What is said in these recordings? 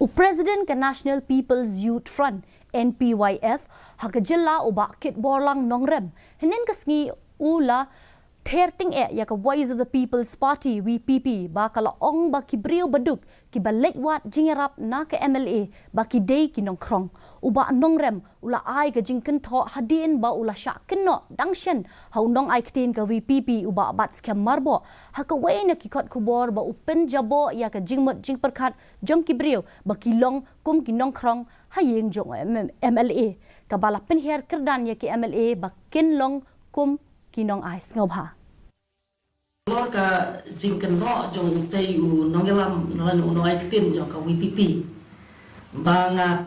O President ka National People's Youth Front NPYF hakajilla o bakit borlang nongrem henen kasngi ula Therting ya ka Voice of the People's Party VPP ba kala ong ba kibriyo baduk ki balekwat jingerap na ka MLA ba ki day kinong krong uba nongrem ula ai ka jingken tho hadin ba ula sya kenno dangshen hau nong ai ktin ka VPP uba bat skam marbo ha ka wai na ki kot kubor ba upen jabo ya ka jingmot jing perkat jong kibriyo ba ki long kum kinong krong hayeng jong MLA ka bala penher kerdan ya ki MLA ba kin long kum kinong ais ngobha lo ka jingken ro jong tei u nongelam nalan u noai ktin jong ka WPP banga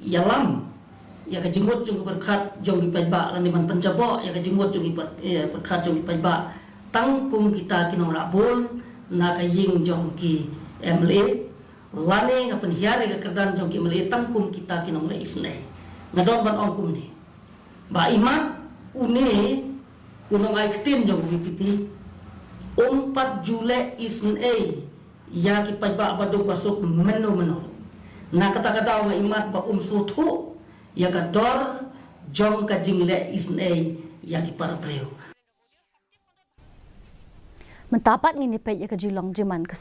yalam ya ka jingmot jong berkat jong ipai ba lan man penjabo ya ka jingmot jong ipai berkat jong ipai ba tangkum kita kinong rabul na ka ying jong ki MLA lane ngapen hiare ka kerdan jong ki MLA tangkum kita kinong le isne ngadong ban ongkum ni ba imat une unong ai ktin jong WPP 4 Julai isn ya ki pajba baduk basuk menu na kata-kata nga imat ba sutu ya ka dor jong ka jingle isn ya ki para preo mentapat ngini pe ya ka jilong jiman ka